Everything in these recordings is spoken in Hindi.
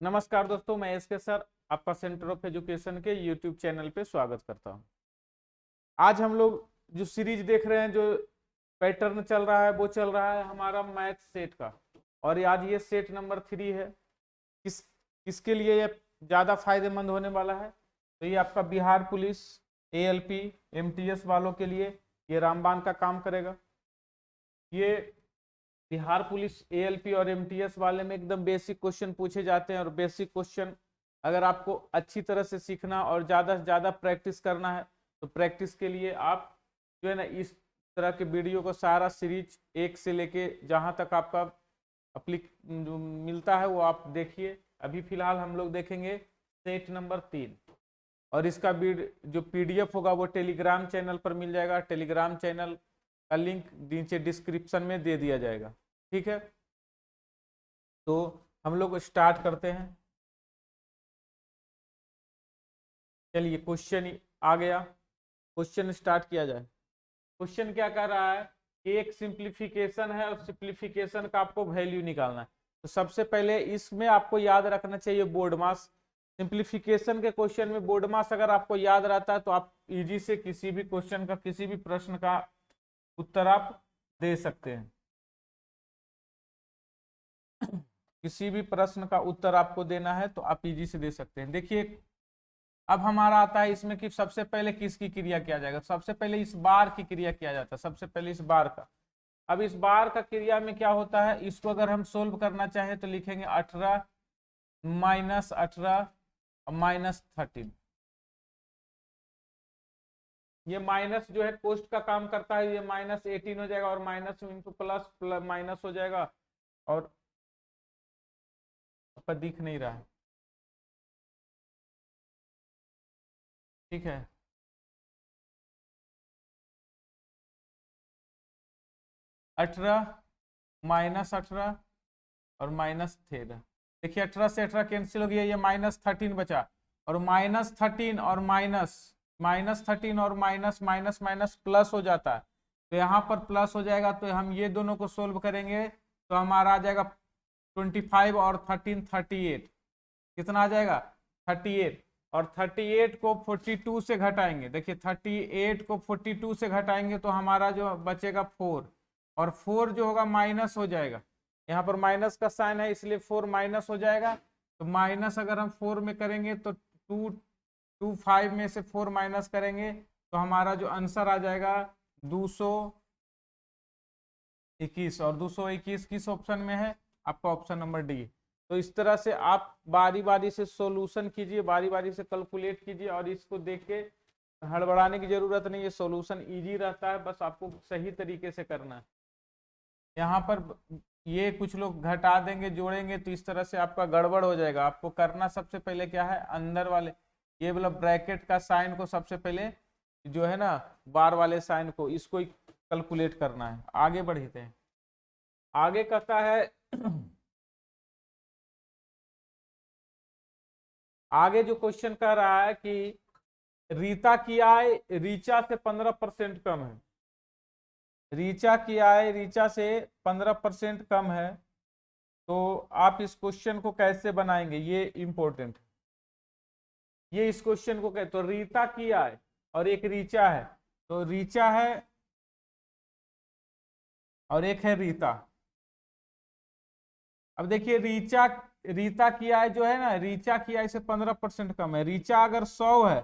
नमस्कार दोस्तों, मैं एस के सर आपका सेंटर ऑफ एजुकेशन के यूट्यूब चैनल पे स्वागत करता हूं। आज हम लोग जो सीरीज देख रहे हैं, जो पैटर्न चल रहा है, वो चल रहा है हमारा मैथ सेट का। और आज ये सेट नंबर 3 है। किसके लिए ये ज़्यादा फायदेमंद होने वाला है? तो ये आपका बिहार पुलिस, एएलपी, एमटीएस वालों के लिए ये रामबाण का काम करेगा। ये बिहार पुलिस, एएलपी और एमटीएस वाले में एकदम बेसिक क्वेश्चन पूछे जाते हैं। और बेसिक क्वेश्चन अगर आपको अच्छी तरह से सीखना और ज़्यादा से ज़्यादा प्रैक्टिस करना है, तो प्रैक्टिस के लिए आप जो है ना, इस तरह के वीडियो को सारा सीरीज एक से लेके जहाँ तक आपका मिलता है वो आप देखिए। अभी फिलहाल हम लोग देखेंगे सेट नंबर 3। और इसका जो पीडीएफ होगा वो टेलीग्राम चैनल पर मिल जाएगा। टेलीग्राम चैनल का लिंक नीचे डिस्क्रिप्शन में दे दिया जाएगा। ठीक है, तो हम लोग स्टार्ट करते हैं। चलिए, क्वेश्चन आ गया, क्वेश्चन स्टार्ट किया जाए। क्वेश्चन क्या कर रहा है कि एक सिंप्लीफिकेशन है और सिंप्लीफिकेशन का आपको वैल्यू निकालना है। तो सबसे पहले इसमें आपको याद रखना चाहिए बोर्ड मास। सिंप्लीफिकेशन के क्वेश्चन में बोर्ड मास अगर आपको याद रहता है तो आप इजी से किसी भी क्वेश्चन का, किसी भी प्रश्न का उत्तर आप दे सकते हैं। किसी भी प्रश्न का उत्तर आपको देना है तो आप इजी से दे सकते हैं। देखिए, अब हमारा आता है इसमें कि सबसे पहले किसकी क्रिया किया जाएगा। सबसे पहले इस बार की क्रिया किया जाता है, सबसे पहले इस बार का। अब इस बार का क्रिया में क्या होता है, इसको अगर हम सोल्व करना चाहें तो लिखेंगे 18 माइनस 18 माइनस 13। ये माइनस जो है पोस्ट का काम करता है, ये माइनस 18 हो जाएगा और माइनस इंटू प्लस माइनस हो जाएगा। और आपका दिख नहीं रहा है, ठीक है। 18 माइनस 18 और माइनस 13। देखिए 18 से 18 कैंसिल हो गया, ये माइनस 13 बचा। और माइनस 13 और माइनस 13 और माइनस माइनस माइनस प्लस हो जाता है। तो यहाँ पर प्लस हो जाएगा, तो हम ये दोनों को सोल्व करेंगे तो हमारा आ जाएगा 25 और 13 38। कितना आ जाएगा 38। और 38 को 42 से घटाएंगे। देखिए 38 को 42 से घटाएंगे तो हमारा जो बचेगा 4। और 4 जो होगा माइनस हो जाएगा, यहाँ पर माइनस का साइन है इसलिए 4 माइनस हो जाएगा। तो माइनस अगर हम 4 में करेंगे तो 225 में से 4 माइनस करेंगे तो हमारा जो आंसर आ जाएगा 221। और 221 किस ऑप्शन में है? आपका ऑप्शन नंबर डी। तो इस तरह से आप बारी बारी से सॉल्यूशन कीजिए, बारी बारी से कैलकुलेट कीजिए। और इसको देख के हड़बड़ाने की जरूरत नहीं है, सॉल्यूशन इजी रहता है, बस आपको सही तरीके से करना है। यहाँ पर ये कुछ लोग घटा देंगे, जोड़ेंगे, तो इस तरह से आपका गड़बड़ हो जाएगा। आपको करना सबसे पहले क्या है, अंदर वाले ये मतलब ब्रैकेट का साइन को सबसे पहले जो है ना, बार वाले साइन को, इसको कैलकुलेट करना है। आगे बढ़ते हैं। आगे कहता है आगे जो क्वेश्चन कह रहा है कि रीता की आय रीचा से 15% कम है। रीचा की आय रीचा से 15% कम है। तो आप इस क्वेश्चन को कैसे बनाएंगे, ये इंपॉर्टेंट है। ये इस क्वेश्चन को कहते, तो रीता की आय और एक रीचा है, तो रीचा है और एक है रीता। अब देखिए रीता की आय जो है ना, रीचा की आय से 15% कम है। रीचा अगर 100 है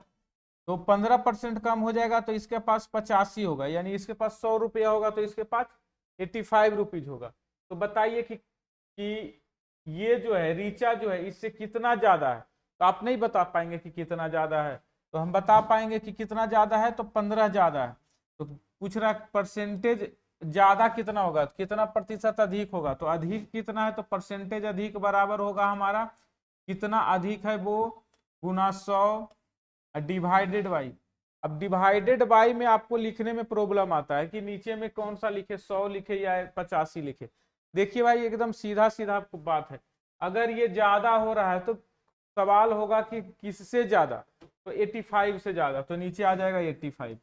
तो 15% कम हो जाएगा, तो इसके पास 85 होगा। यानी इसके पास 100 रुपया होगा तो इसके पास 85 रुपीज होगा। तो बताइए कि ये जो है रीचा जो है इससे कितना ज्यादा है। तो आप नहीं बता पाएंगे कि कितना ज्यादा है, तो हम बता पाएंगे कि कितना ज्यादा है, तो 15 ज्यादा है। तो पूछ रहा परसेंटेज ज्यादा कितना होगा, कितना प्रतिशत अधिक होगा। तो अधिक कितना है, तो परसेंटेज अधिक बराबर होगा हमारा कितना अधिक है वो, गुना 100 डिवाइडेड बाई। अब डिवाइडेड बाई में आपको लिखने में प्रॉब्लम आता है कि नीचे में कौन सा लिखे, 100 लिखे या 85 लिखे। देखिए भाई, एकदम सीधा सीधा बात है। अगर ये ज्यादा हो रहा है तो सवाल होगा कि किससे ज्यादा, तो 85 से ज्यादा, तो नीचे आ जाएगा 85।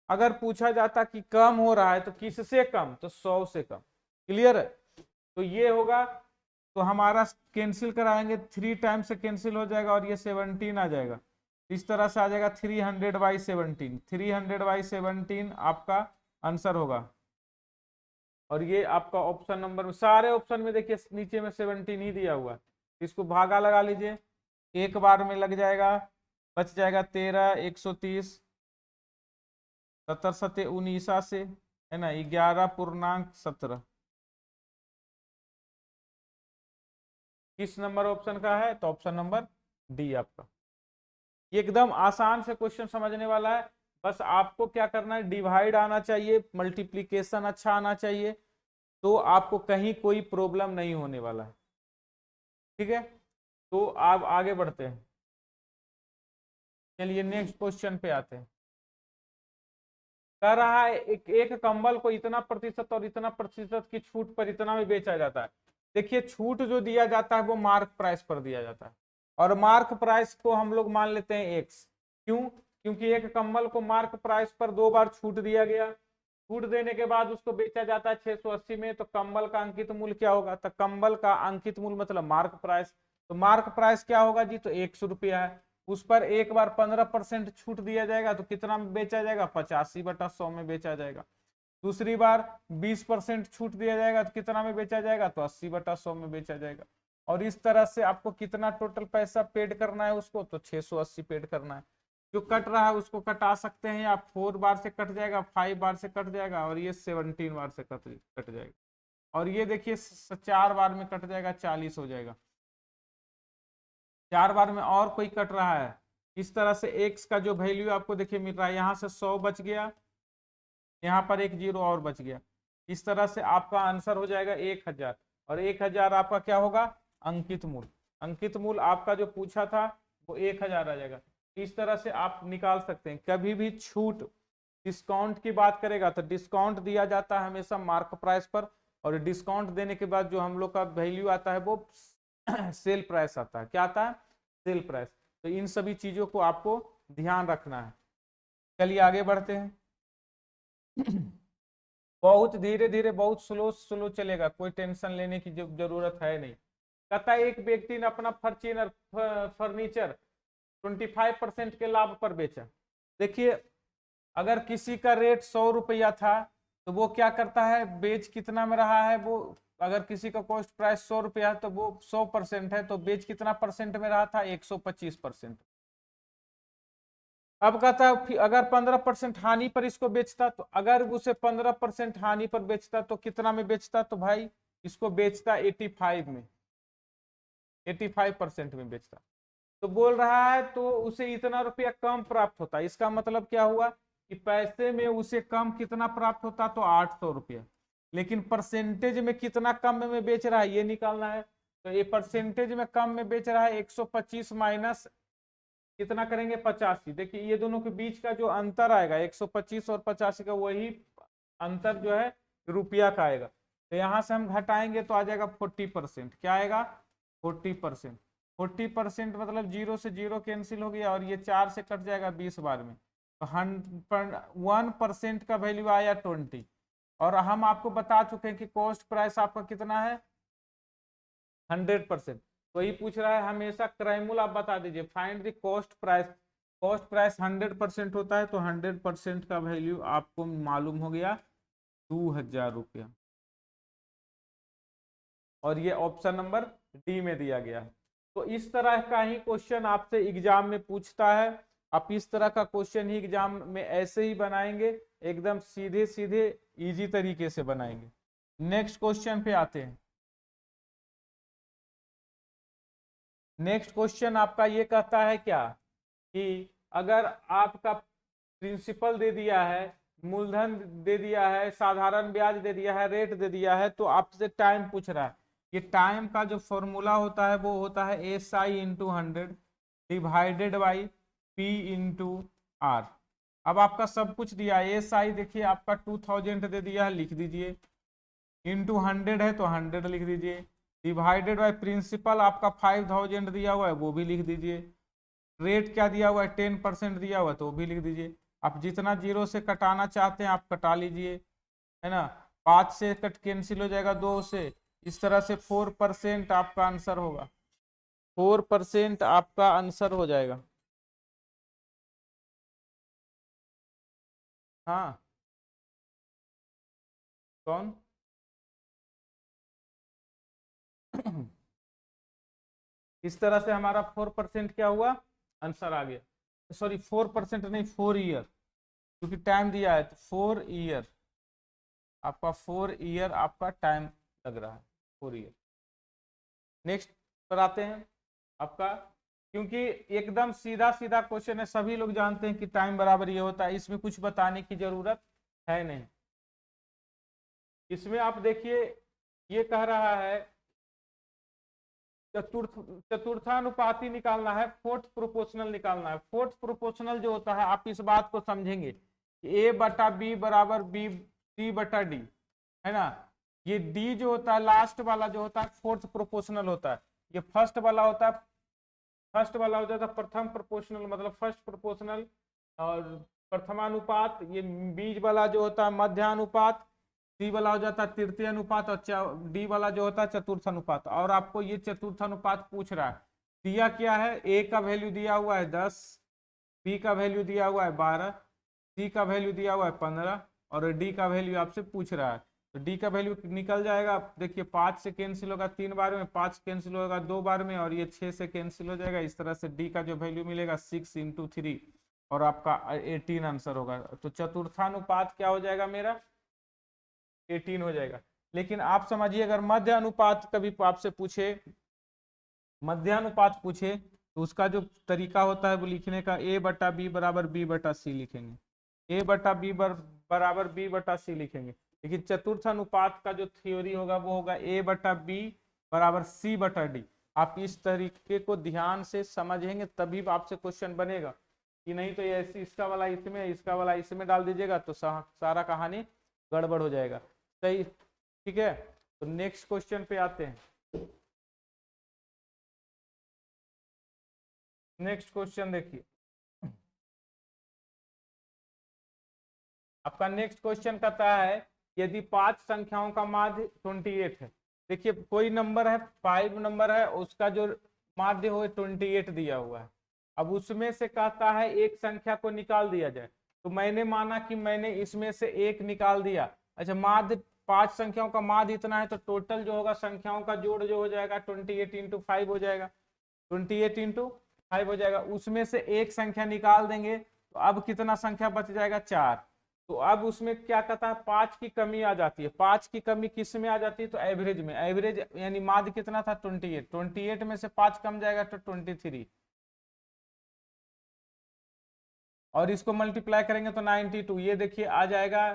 अगर पूछा जाता कि कम हो रहा है तो किससे कम, तो 100 से कम। क्लियर है? तो ये होगा, तो हमारा कैंसिल कराएंगे 3 टाइम से कैंसिल हो जाएगा और ये 17 आ जाएगा। इस तरह से आ जाएगा 300/17, 300/17 आपका आंसर होगा। और ये आपका ऑप्शन नंबर में, सारे ऑप्शन में देखिए नीचे में 17 ही दिया हुआ है। इसको भागा लगा लीजिए, एक बार में लग जाएगा, बच जाएगा 13, 130, 17 से है ना 11.17। किस नंबर ऑप्शन का है? तो ऑप्शन नंबर डी आपका। एकदम आसान से क्वेश्चन समझने वाला है, बस आपको क्या करना है, डिवाइड आना चाहिए, मल्टीप्लीकेशन अच्छा आना चाहिए, तो आपको कहीं कोई प्रॉब्लम नहीं होने वाला है। ठीक है, तो आप आगे बढ़ते हैं। चलिए नेक्स्ट क्वेश्चन पे आते हैं। कह रहा है एक कंबल को इतना प्रतिशत और इतना प्रतिशत की छूट पर इतना में बेचा जाता है। देखिए छूट जो दिया जाता है वो मार्क प्राइस पर दिया जाता है, और मार्क प्राइस को हम लोग मान लेते हैं एक्स। क्यों? क्योंकि एक कंबल को मार्क प्राइस पर 2 बार छूट दिया गया, छूट देने के बाद उसको बेचा जाता है 680 में, तो कंबल का अंकित मूल्य क्या होगा? तो कंबल का अंकित मूल्य मतलब मार्क प्राइस, तो मार्क प्राइस क्या होगा जी? तो 100 रुपया है। उस पर एक बार 15% छूट दिया जाएगा तो कितना में बेचा जाएगा? 85/100 में बेचा जाएगा। दूसरी बार 20% छूट दिया जाएगा तो कितना में बेचा जाएगा? तो 80/100 में बेचा जाएगा। और इस तरह से आपको कितना टोटल पैसा पेड करना है उसको? तो 680 पेड करना है। जो कट रहा है उसको कटा सकते हैं, या 4 बार से कट जाएगा, 5 बार से कट जाएगा, और ये 17 बार से कट जाएगा। और ये देखिए 4 बार में कट जाएगा, 40 हो जाएगा। 4 बार में और कोई कट रहा है। इस तरह से एक्स का जो वैल्यू आपको देखिए मिल रहा है, यहाँ से 100 बच गया, यहाँ पर एक 0 और बच गया। इस तरह से आपका आंसर हो जाएगा 1000, और 1000 आपका क्या होगा? अंकित मूल्य। अंकित मूल्य आपका जो पूछा था वो 1000 आ जाएगा। इस तरह से आप निकाल सकते हैं। कभी भी छूट डिस्काउंट की बात करेगा तो डिस्काउंट दिया जाता है हमेशा मार्क प्राइस पर, और डिस्काउंट देने के बाद जो हम लोग का वैल्यू आता है वो सेल प्राइस आता है। क्या आता है? Sale price. तो इन सभी चीजों को आपको ध्यान रखना है। चलिए आगे बढ़ते हैं। बहुत धीरे धीरे, बहुत स्लो स्लो चलेगा, कोई टेंशन लेने की जरूरत है नहीं। कहता है एक व्यक्ति ने अपना फर्नीचर 25% के लाभ पर बेचा। देखिए अगर किसी का रेट 100 रुपया था तो वो क्या करता है, बेच कितना में रहा है वो? अगर किसी का कॉस्ट प्राइस 100 रुपया है तो वो 100% है, तो बेच कितना परसेंट में रहा था? 125%। अब कहता है अगर 15% हानि पर इसको बेचता, तो अगर उसे 15% हानि पर बेचता तो कितना में बेचता? तो भाई इसको बेचता 85 में, 85% में बेचता। तो बोल रहा है तो उसे इतना रुपया कम प्राप्त होता। इसका मतलब क्या हुआ कि पैसे में उसे कम कितना प्राप्त होता? तो 800 रुपया। लेकिन परसेंटेज में कितना कम में बेच रहा है ये निकालना है। तो ये परसेंटेज में कम में बेच रहा है 125 माइनस कितना करेंगे? 85। देखिए ये दोनों के बीच का जो अंतर आएगा 125 और 85 का, वही अंतर जो है रुपया का आएगा। तो यहां से हम घटाएंगे तो आ जाएगा 40%। क्या आएगा? 40%। 40% मतलब 0 से 0 कैंसिल हो गया, और ये 4 से कट जाएगा 20 बार में। तो 1% का वैल्यू आया 20। और हम आपको बता चुके हैं कि कॉस्ट प्राइस आपका कितना है? 100%। वही पूछ रहा है हमेशा क्रयमूल्य आप बता दीजिए, find the cost price. Cost price 100% होता है, तो 100% का वैल्यू आपको मालूम हो गया 2000 रुपया। और ये ऑप्शन नंबर डी में दिया गया है। तो इस तरह का ही क्वेश्चन आपसे एग्जाम में पूछता है। आप इस तरह का क्वेश्चन ही एग्जाम में ऐसे ही बनाएंगे, एकदम सीधे सीधे इजी तरीके से बनाएंगे। नेक्स्ट क्वेश्चन पे आते हैं। नेक्स्ट क्वेश्चन आपका ये कहता है क्या कि अगर आपका प्रिंसिपल दे दिया है, मूलधन दे दिया है, साधारण ब्याज दे दिया है, रेट दे दिया है, तो आपसे टाइम पूछ रहा है। ये टाइम का जो फॉर्मूला होता है वो होता है SI/100 divided by P into R। अब आपका सब कुछ दिया है। SI देखिए आपका 2000 दे दिया है, लिख दीजिए, इंटू 100 है तो 100 लिख दीजिए, डिवाइडेड बाय प्रिंसिपल आपका 5000 दिया हुआ है वो भी लिख दीजिए, रेट क्या दिया हुआ है 10% दिया हुआ है तो वो भी लिख दीजिए। आप जितना 0 से कटाना चाहते हैं आप कटा लीजिए, है ना। 5 से कट कैंसिल हो जाएगा 2 से, इस तरह से 4% आपका आंसर होगा, 4% आपका आंसर हो जाएगा। हाँ कौन? इस तरह से हमारा 4% क्या हुआ, आंसर आ गया। सॉरी 4% नहीं, 4 ईयर, क्योंकि टाइम दिया है तो 4 ईयर आपका, 4 ईयर आपका टाइम लग रहा है, 4 ईयर। नेक्स्ट पर आते हैं आपका, क्योंकि एकदम सीधा सीधा क्वेश्चन है, सभी लोग जानते हैं कि टाइम बराबर ये होता है, इसमें कुछ बताने की जरूरत है नहीं। इसमें आप देखिए ये कह रहा है चतुर्थ चतुर्थानुपाती निकालना है, फोर्थ प्रोपोर्शनल निकालना है। फोर्थ प्रोपोर्शनल जो होता है, आप इस बात को समझेंगे कि ए बटा बी बराबर बी डी बटा डी, है ना। ये डी जो होता है लास्ट वाला जो होता है फोर्थ प्रोपोर्शनल होता है, ये फर्स्ट वाला होता है, फर्स्ट वाला हो जाता है प्रथम प्रोपोर्शनल, मतलब फर्स्ट प्रोपोर्शनल, और प्रथमानुपात। ये बीच वाला जो होता है मध्यानुपात, सी वाला हो जाता है तृतीय अनुपात, और डी वाला जो होता है चतुर्थ अनुपात। और आपको ये चतुर्थ अनुपात पूछ रहा है, दिया क्या है, ए का वैल्यू दिया हुआ है 10, बी का वैल्यू दिया हुआ है 12, सी का वैल्यू दिया हुआ है 15, और डी का वैल्यू आपसे पूछ रहा है। तो डी का वैल्यू निकल जाएगा, देखिए 5 से कैंसिल होगा 3 बार में, 5 कैंसिल होगा 2 बार में, और ये 6 से कैंसिल हो जाएगा। इस तरह से डी का जो वैल्यू मिलेगा 6 इंटू 3, और आपका 18 आंसर होगा। तो चतुर्थानुपात क्या हो जाएगा मेरा, 18 हो जाएगा। लेकिन आप समझिए अगर मध्य अनुपात कभी आपसे पूछे, मध्यानुपात पूछे, तो उसका जो तरीका होता है वो लिखने का, ए बटा बी बराबर बी बटा सी लिखेंगे, ए बटा बी बराबर बी बटा सी लिखेंगे। लेकिन चतुर्थ अनुपात का जो थ्योरी होगा वो होगा ए बटा बी बराबर सी बटा डी। आप इस तरीके को ध्यान से समझेंगे तभी आपसे क्वेश्चन बनेगा, कि नहीं तो ऐसे इसका वाला इसमें, इसका वाला इसमें डाल दीजिएगा तो सारा कहानी गड़बड़ हो जाएगा। सही, ठीक है। तो नेक्स्ट क्वेश्चन पे आते हैं। नेक्स्ट क्वेश्चन देखिए, आपका नेक्स्ट क्वेश्चन कहता है यदि 5 संख्याओं का माध्य 28 है। देखिए कोई नंबर है, 5 नंबर है, उसका जो माध्य हो 28 दिया हुआ है। अब उसमें से कहता है एक संख्या को निकाल दिया जाए। तो मैंने माना कि मैंने इसमें से एक निकाल दिया। अच्छा, माध्य 5 संख्याओं का माध्य इतना है, तो टोटल जो होगा संख्याओं का जोड़ जो हो जाएगा 28 इंटू 5 हो जाएगा, 28 इंटू 5 हो जाएगा। उसमें से एक संख्या निकाल देंगे तो अब कितना संख्या बच जाएगा, 4। तो अब उसमें क्या कहता है, 5 की कमी आ जाती है। 5 की कमी किस में आ जाती है, तो एवरेज में। एवरेज यानी माध्य कितना था, 28, 28 में से 5 कम जाएगा तो 23, और इसको मल्टीप्लाई करेंगे तो 92। ये देखिए आ जाएगा,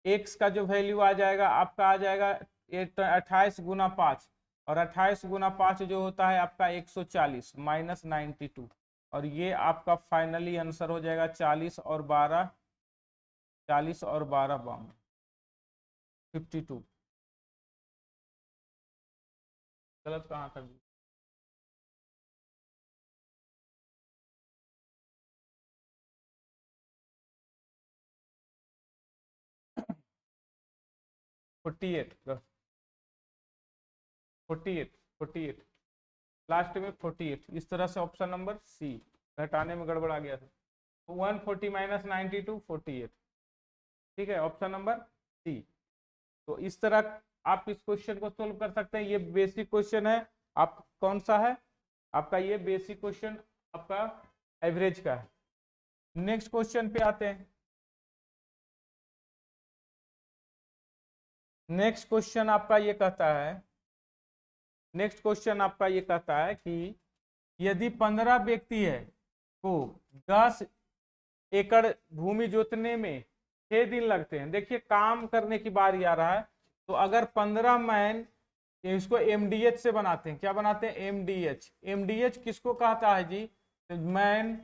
एक्स का जो वैल्यू आ जाएगा आपका आ जाएगा 28 गुना 5, और 28 गुना 5 जो होता है आपका 140 माइनस 92, और ये आपका फाइनली आंसर हो जाएगा 40 और 12, 40 और 12 52, 52। गलत कहाँ कर दी, 48, 48, 48, लास्ट में 48। इस तरह से ऑप्शन नंबर सी, घटाने में गड़बड़ आ गया था। 140 माइनस 92, 48। ठीक है, ऑप्शन नंबर सी। तो इस तरह आप इस क्वेश्चन को सोल्व कर सकते हैं। ये बेसिक क्वेश्चन है। आप कौन सा है आपका, ये बेसिक क्वेश्चन आपका एवरेज का है। नेक्स्ट क्वेश्चन पे आते हैं। नेक्स्ट क्वेश्चन आपका ये कहता है, नेक्स्ट क्वेश्चन आपका ये कहता है कि यदि 15 व्यक्ति है को 10 एकड़ भूमि जोतने में 6 दिन लगते हैं। देखिए काम करने की बारी आ रहा है, तो अगर 15 मैन, इसको एमडीएच से बनाते हैं। क्या बनाते हैं, एमडीएच। एमडीएच किसको कहता है जी, मैन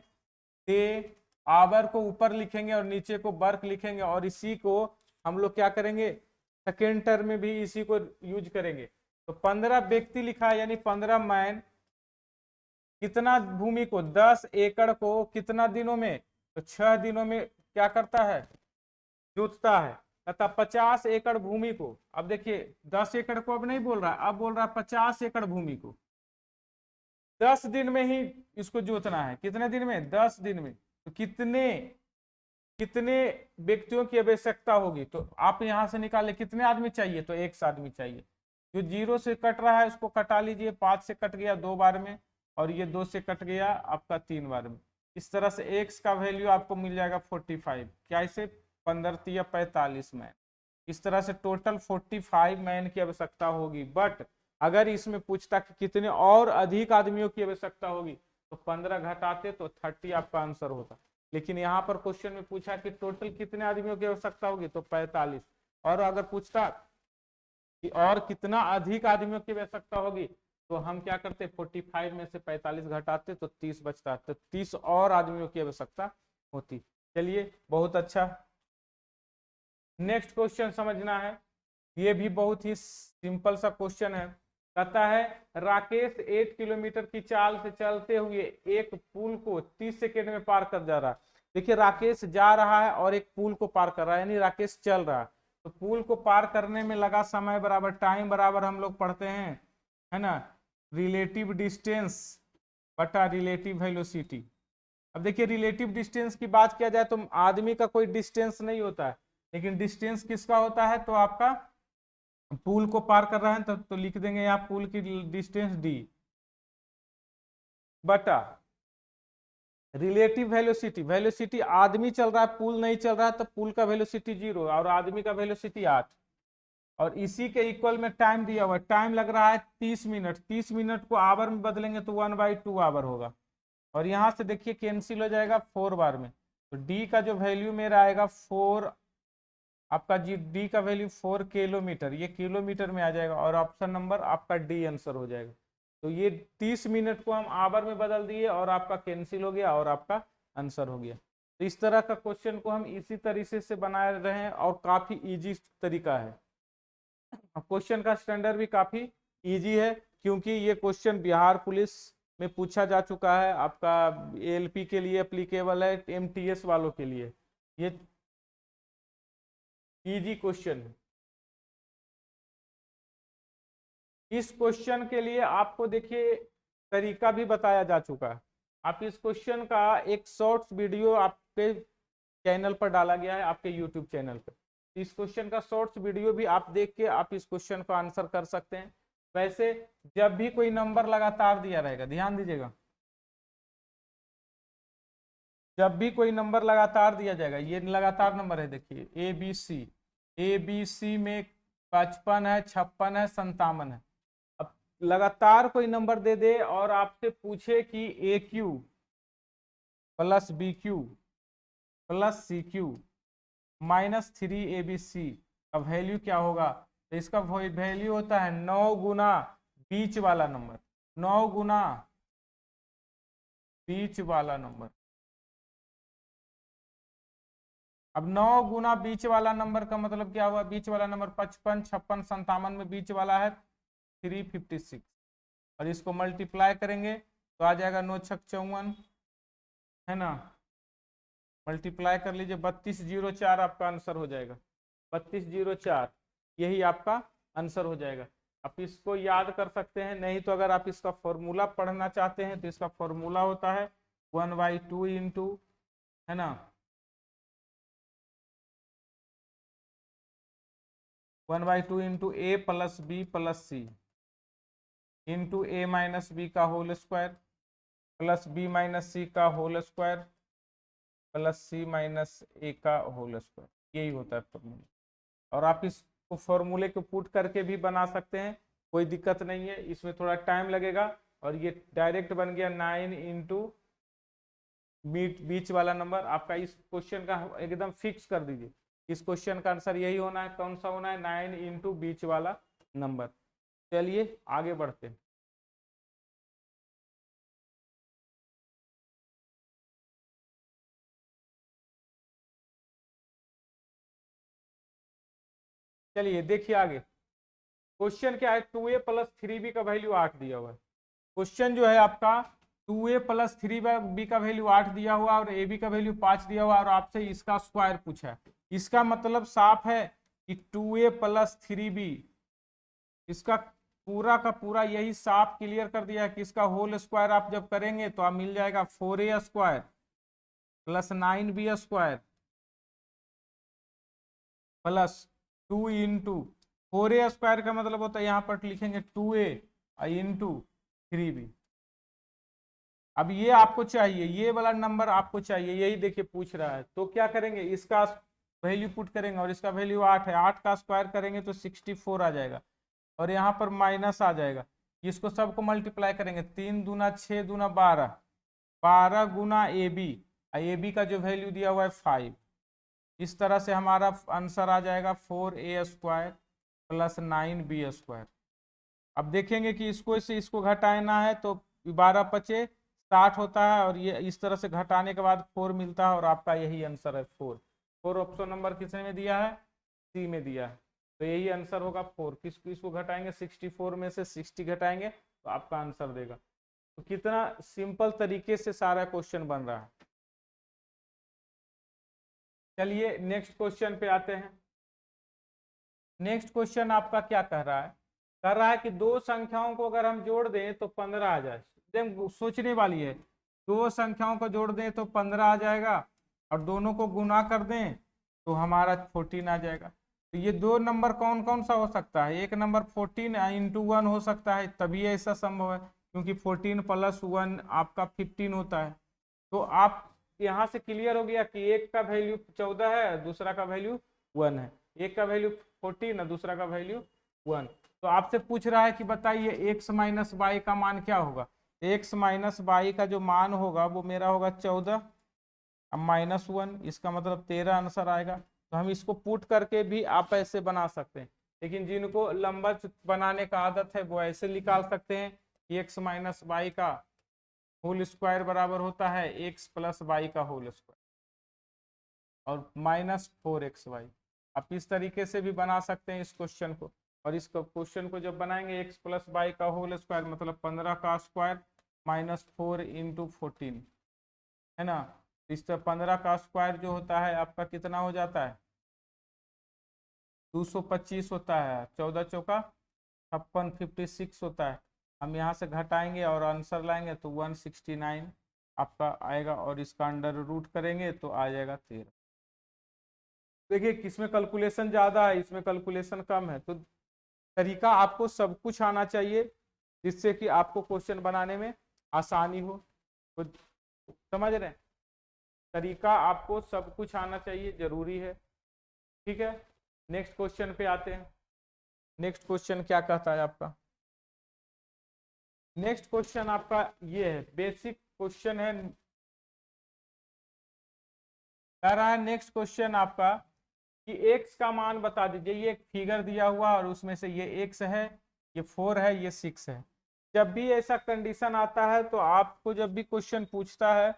डे आवर को ऊपर लिखेंगे और नीचे को वर्क लिखेंगे, और इसी को हम लोग क्या करेंगे, सेकेंड टर्म में भी इसी को यूज करेंगे। तो 15 व्यक्ति लिखा है, यानी 15 मैन कितना भूमि को, 10 एकड़ को कितना दिनों में, तो 6 दिनों में क्या करता है, जोतता है। कहता 50 एकड़ भूमि को, अब देखिए 10 एकड़ को अब नहीं बोल रहा, अब बोल रहा 50 एकड़ भूमि को 10 दिन में ही इसको जोतना है। कितने दिन में? 10 दिन में। तो कितने कितने व्यक्तियों की आवश्यकता होगी? तो आप यहां से निकाले कितने आदमी चाहिए, तो 1 आदमी चाहिए। जो 0 से कट रहा है उसको कटा लीजिए, 5 से कट गया 2 बार में, और ये 2 से कट गया आपका 3 बार में। इस तरह से एक्स का वैल्यू आपको मिल जाएगा 45। क्या इसे 15 या 45 मैन। इस तरह से टोटल 45 मैन की आवश्यकता होगी। बट अगर इसमें पूछता कि कितने और अधिक आदमियों की आवश्यकता होगी, तो 15 घटाते तो 30 आपका आंसर होता। लेकिन यहाँ पर क्वेश्चन में पूछा कि टोटल कितने आदमियों की आवश्यकता होगी, तो 45। और अगर पूछता कि और कितना अधिक आदमियों की आवश्यकता होगी, तो हम क्या करते, 45 में से 45 घटाते तो 30 बचता, तो 30 और आदमियों की आवश्यकता होती। चलिए बहुत अच्छा। नेक्स्ट क्वेश्चन समझना है, ये भी बहुत ही सिंपल सा क्वेश्चन है। कहता है राकेश 8 किलोमीटर की चाल से चलते हुए एक पुल को 30 सेकेंड में पार कर जा रहा है। देखिए राकेश जा रहा है और एक पुल को पार कर रहा है, यानी राकेश चल रहा है। तो पुल को पार करने में लगा समय बराबर टाइम बराबर हम लोग पढ़ते हैं, है ना, रिलेटिव डिस्टेंस बटा रिलेटिव वेलोसिटी। अब देखिए रिलेटिव डिस्टेंस की बात किया जाए तो आदमी का कोई डिस्टेंस नहीं होता है, लेकिन डिस्टेंस किसका होता है, तो आपका पुल को पार कर रहा है तो लिख देंगे यहाँ पुल की डिस्टेंस डी बटा रिलेटिव वेलोसिटी। वेलोसिटी आदमी चल रहा है, पुल नहीं चल रहा है, तो पुल का वेलोसिटी 0 और आदमी का वेलोसिटी 8, और इसी के इक्वल में टाइम दिया हुआ है। टाइम लग रहा है 30 मिनट। 30 मिनट को आवर में बदलेंगे तो 1/2 आवर होगा, और यहां से देखिए कैंसिल हो जाएगा 4 बार में। तो डी का जो वैल्यू मेरा आएगा 4, आपका जी डी का वैल्यू 4 किलोमीटर, ये किलोमीटर में आ जाएगा, और ऑप्शन नंबर आपका डी आंसर हो जाएगा। तो ये 30 मिनट को हम आवर में बदल दिए और आपका कैंसिल हो गया और आपका आंसर हो गया। तो इस तरह का क्वेश्चन को हम इसी तरीके से बना रहे हैं और काफी इजी तरीका है। क्वेश्चन का स्टैंडर्ड भी काफी इजी है, क्योंकि ये क्वेश्चन बिहार पुलिस में पूछा जा चुका है, आपका एएलपी के लिए एप्लीकेबल है, एमटीएस वालों के लिए ये इजी क्वेश्चन है। इस क्वेश्चन के लिए आपको देखिए तरीका भी बताया जा चुका है। आप इस क्वेश्चन का एक शॉर्ट्स वीडियो आपके चैनल पर डाला गया है, आपके यूट्यूब चैनल पर। इस क्वेश्चन का शॉर्ट्स वीडियो भी आप देख के आप इस क्वेश्चन को आंसर कर सकते हैं। वैसे जब भी कोई नंबर लगातार दिया रहेगा, ध्यान दीजिएगा, जब भी कोई नंबर लगातार दिया जाएगा, ये लगातार नंबर है, देखिए ए बी सी में 55 है, 56 है, 57 है। अब लगातार कोई नंबर दे दे और आपसे पूछे कि A cube plus B cube plus C cube -3 ABC का वैल्यू क्या होगा, तो इसका वैल्यू होता है 9 गुना बीच वाला नंबर, 9 गुना बीच वाला नंबर। अब 9 गुना बीच वाला नंबर का मतलब क्या हुआ, बीच वाला नंबर 55, 56, 57 में बीच वाला है 356, और इसको मल्टीप्लाई करेंगे तो आ जाएगा 9 छक 54, है ना, मल्टीप्लाई कर लीजिए 3204 आपका आंसर हो जाएगा, 3204 यही आपका आंसर हो जाएगा। आप इसको याद कर सकते हैं, नहीं तो अगर आप इसका फॉर्मूला पढ़ना चाहते हैं तो इसका फॉर्मूला होता है 1/2 इंटू, है ना, 1/2 into A plus B plus C into A minus B का whole square plus B minus C का whole square plus C minus A का होल स्क्वायर, यही होता है फॉर्मूला। और आप इसको फॉर्मूले को पुट करके भी बना सकते हैं, कोई दिक्कत नहीं है, इसमें थोड़ा टाइम लगेगा। और ये डायरेक्ट बन गया 9 इंटू बीच वाला नंबर। आपका इस क्वेश्चन का एकदम फिक्स कर दीजिए, इस क्वेश्चन का आंसर यही होना है, कौन सा होना है, 9 इंटू बीच वाला नंबर। चलिए आगे बढ़ते हैं। चलिए देखिए आगे क्वेश्चन क्या है, 2a प्लस 3b का वैल्यू 8 दिया हुआ है। क्वेश्चन जो है आपका 2a प्लस 3b का वैल्यू 8 दिया हुआ और ab का वैल्यू 5 दिया हुआ और आपसे इसका स्क्वायर पूछा है। इसका मतलब साफ है कि 2a प्लस 3b, इसका पूरा का पूरा यही साफ क्लियर कर दिया है कि इसका होल स्क्वायर आप जब करेंगे तो आप मिल जाएगा 4a square plus 9b square plus 2 into 4a square का मतलब होता है यहाँ पर लिखेंगे 2a इंटू 3b। अब ये आपको चाहिए, ये वाला नंबर आपको चाहिए, यही देखिए पूछ रहा है, तो क्या करेंगे, इसका वैल्यू पुट करेंगे और इसका वैल्यू 8 है, 8 का स्क्वायर करेंगे तो 64 आ जाएगा और यहाँ पर माइनस आ जाएगा। इसको सबको मल्टीप्लाई करेंगे, 3 दूना 6 दूना 12, 12 गुना ए बी का जो वैल्यू दिया हुआ है 5। इस तरह से हमारा आंसर आ जाएगा 4a square plus 9b square. अब देखेंगे कि इसको से इसको घटाना है तो 12 पचे 60 होता है और ये इस तरह से घटाने के बाद 4 मिलता है और आपका यही आंसर है 4 ऑप्शन नंबर किसने में दिया है, सी में दिया है, तो यही आंसर होगा 4। किसको घटाएंगे, 64 में से 60 घटाएंगे तो आपका आंसर देगा। तो कितना सिंपल तरीके से सारा क्वेश्चन बन रहा है। चलिए नेक्स्ट क्वेश्चन पे आते हैं। नेक्स्ट क्वेश्चन आपका क्या कह रहा है कि दो संख्याओं को अगर हम जोड़ दें तो 15 आ जाए। एकदम सोचने वाली है, दो संख्याओं को जोड़ दें तो 15 आ जाएगा और दोनों को गुना कर दें तो हमारा 14 आ जाएगा। तो ये दो नंबर कौन कौन सा हो सकता है, एक नंबर 14 इंटू 1 हो सकता है, तभी ऐसा संभव है क्योंकि 14 प्लस 1 आपका 15 होता है। तो आप यहाँ से क्लियर हो गया कि एक का वैल्यू 14 है, दूसरा का वैल्यू 1 है, एक का वैल्यू 14 है, दूसरा का वैल्यू 1। तो आपसे पूछ रहा है कि बताइए x माइनस वाई का मान क्या होगा। x माइनस वाई का जो मान होगा वो मेरा होगा 14 अब माइनस 1, इसका मतलब 13 आंसर आएगा। तो हम इसको पुट करके भी आप ऐसे बना सकते हैं, लेकिन जिनको लंबा बनाने का आदत है वो ऐसे निकाल सकते हैं कि x माइनस वाई का होल स्क्वायर बराबर होता है x प्लस वाई का होल स्क्वायर और माइनस 4xy। आप इस तरीके से भी बना सकते हैं इस क्वेश्चन को, और इस क्वेश्चन को जब बनाएंगे x प्लस वाई का होल स्क्वायर मतलब 15 का स्क्वायर माइनस 4 इंटू 14 है ना। इस 15 का स्क्वायर जो होता है आपका कितना हो जाता है, 225 होता है, 14 चौका 56 56 होता है। हम यहाँ से घटाएंगे और आंसर लाएंगे तो 169 आपका आएगा और इसका अंडर रूट करेंगे तो आ जाएगा 13। देखिए किसमें कैलकुलेशन ज़्यादा है, इसमें कैलकुलेशन कम है। तो तरीका आपको सब कुछ आना चाहिए जिससे कि आपको क्वेश्चन बनाने में आसानी हो। तो समझ रहे हैं, तरीका आपको सब कुछ आना चाहिए, जरूरी है। ठीक है, नेक्स्ट क्वेश्चन पे आते हैं। नेक्स्ट क्वेश्चन क्या कहता है आपका, नेक्स्ट क्वेश्चन आपका ये है, बेसिक क्वेश्चन है। कह रहा है नेक्स्ट क्वेश्चन आपका कि x का मान बता दीजिए। ये एक फिगर दिया हुआ और उसमें से ये x है, ये 4 है, ये 6 है। जब भी ऐसा कंडीशन आता है तो आपको जब भी क्वेश्चन पूछता है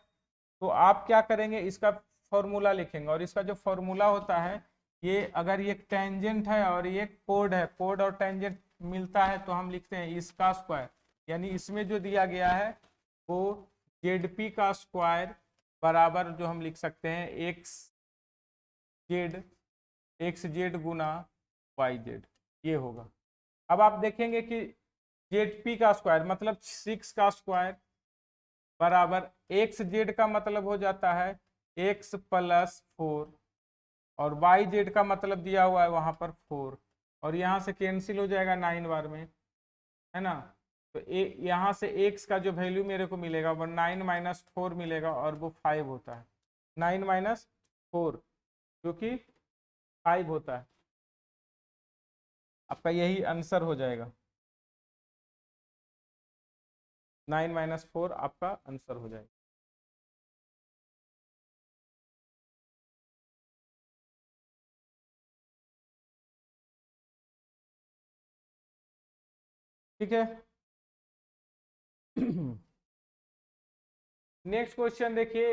तो आप क्या करेंगे, इसका फॉर्मूला लिखेंगे और इसका जो फॉर्मूला होता है, ये अगर ये टेंजेंट है और ये कोड है, कोड और टेंजेंट मिलता है तो हम लिखते हैं इसका स्क्वायर, यानी इसमें जो दिया गया है वो जेड का स्क्वायर बराबर जो हम लिख सकते हैं एक्स जेड गुना वाई जेड, ये होगा। अब आप देखेंगे कि जेड का स्क्वायर मतलब 6 का स्क्वायर बराबर एक्स जेड का मतलब हो जाता है x प्लस 4 और वाई जेड का मतलब दिया हुआ है वहां पर 4 और यहाँ से कैंसिल हो जाएगा 9 बार में, है ना। तो यहाँ से x का जो वैल्यू मेरे को मिलेगा वो 9 माइनस 4 मिलेगा और वो 5 होता है, 9 माइनस 4 जो कि 5 होता है। आपका यही आंसर हो जाएगा, 9 माइनस 4 आपका आंसर हो जाएगा। ठीक है। नेक्स्ट क्वेश्चन देखिए,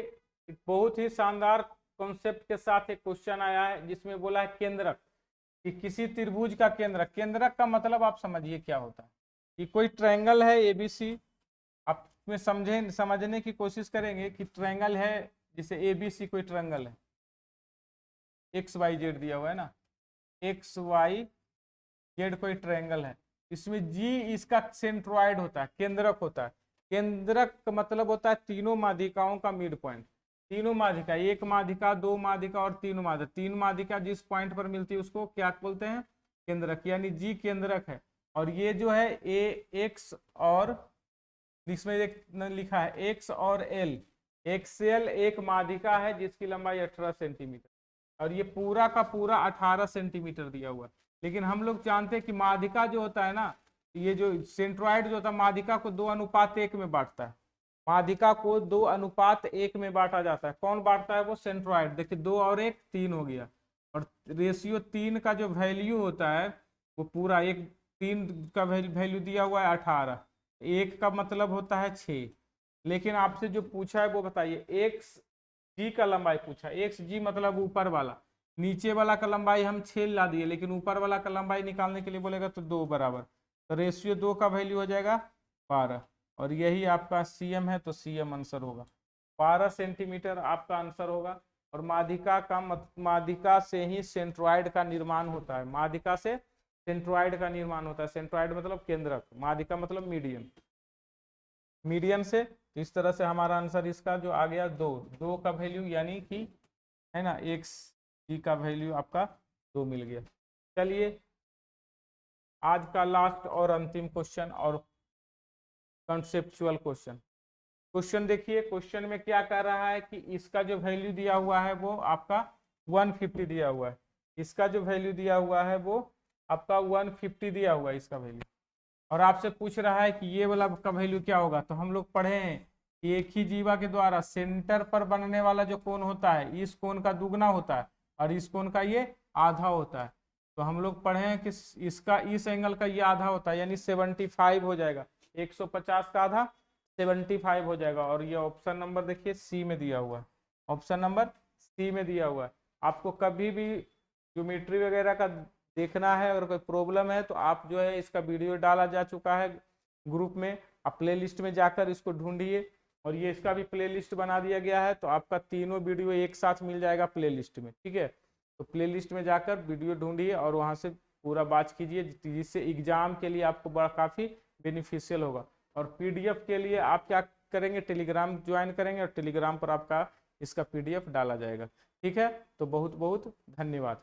एक बहुत ही शानदार कॉन्सेप्ट के साथ एक क्वेश्चन आया है जिसमें बोला है केंद्रक, कि किसी त्रिभुज का केंद्रक। केंद्रक का मतलब आप समझिए क्या होता है, कि कोई ट्रायंगल है एबीसी, आप में समझने की कोशिश करेंगे कि ट्रायंगल है, जैसे एबीसी कोई ट्रायंगल है, एक्स वाई जेड दिया हुआ है ना, एक्स वाई जेड कोई ट्रायंगल है, इसमें जी इसका सेंट्रॉइड होता है, केंद्रक होता है। केंद्रक का मतलब होता है तीनों माध्यिकाओं का मिड पॉइंट। तीनों माध्यिका, एक माध्यिका, दो माध्यिका और तीन माध्यिका, तीन माध्यिका जिस पॉइंट पर मिलती है उसको क्या बोलते हैं, केंद्रक, यानी जी केंद्रक है। और ये जो है ए एक्स और इसमें एक लिखा है एक्स और एल, एक्सएल एक माध्यिका है जिसकी लंबाई 18 सेंटीमीटर, और ये पूरा का पूरा 18 सेंटीमीटर दिया हुआ है। लेकिन हम लोग जानते हैं कि माध्यिका जो होता है ना, ये जो सेंट्रॉइड जो होता है माध्यिका को 2:1 में बांटता है, माध्यिका को 2:1 में बांटा जाता है। कौन बांटता है, वो सेंट्रॉइड। देखिए 2 और 1 3 हो गया, और रेशियो 3 का जो वैल्यू होता है वो पूरा एक, 3 का वैल्यू दिया हुआ है 18, एक का मतलब होता है 6। लेकिन आपसे जो पूछा है वो बताइए, एक्स जी का लंबाई पूछा, एक्स जी मतलब ऊपर वाला, नीचे वाला का लंबाई हम 6 ला दिए, लेकिन ऊपर वाला का लंबाई निकालने के लिए बोलेगा तो 2 बराबर, तो रेशियो 2 का वैल्यू हो जाएगा 12, और यही आपका सीएम है, तो सीएम आंसर होगा 12 सेंटीमीटर आपका आंसर होगा। और माध्यिका का माध्यिका से ही सेंट्रॉइड का निर्माण होता है, माध्यिका से सेंट्रॉइड का निर्माण होता है। सेंट्रॉइड मतलब केंद्रक, माध्यिका मतलब मीडियम, मीडियम से। तो इस तरह से हमारा आंसर इसका जो आ गया 2, 2 का वैल्यू यानी कि है ना एक्स जी का वैल्यू आपका 2 मिल गया। चलिए आज का लास्ट और अंतिम क्वेश्चन और कॉन्सेप्चुअल क्वेश्चन। क्वेश्चन देखिए, क्वेश्चन में क्या कर रहा है कि इसका जो वैल्यू दिया हुआ है वो आपका 150 दिया हुआ है, इसका जो वैल्यू दिया हुआ है वो आपका 150 दिया हुआ है इसका वैल्यू, और आपसे पूछ रहा है कि ये वाला का वैल्यू क्या होगा। तो हम लोग पढ़े हैं कि एक ही जीवा के द्वारा सेंटर पर बनने वाला जो कोण होता है इस कोण का दुगना होता है, और इस कोण का ये आधा होता है। तो हम लोग पढ़े हैं कि इसका इस एंगल का ये आधा होता है, यानी 75 हो जाएगा, 150 का आधा 75 हो जाएगा। और ये ऑप्शन नंबर देखिए सी में दिया हुआ है, ऑप्शन नंबर सी में दिया हुआ है। आपको कभी भी ज्योमेट्री वगैरह का देखना है और कोई प्रॉब्लम है तो आप जो है इसका वीडियो डाला जा चुका है ग्रुप में, आप प्ले लिस्ट में जाकर इसको ढूंढिए, और ये इसका भी प्ले लिस्ट बना दिया गया है, तो आपका तीनों वीडियो एक साथ मिल जाएगा प्ले लिस्ट में, ठीक है। तो प्ले लिस्ट में जाकर वीडियो ढूंढिए और वहाँ से पूरा बात कीजिए, जिससे एग्जाम के लिए आपको बड़ा काफ़ी बेनिफिशियल होगा। और पीडीएफ के लिए आप क्या करेंगे, टेलीग्राम ज्वाइन करेंगे, और टेलीग्राम पर आपका इसका पीडीएफ डाला जाएगा, ठीक है। तो बहुत बहुत धन्यवाद।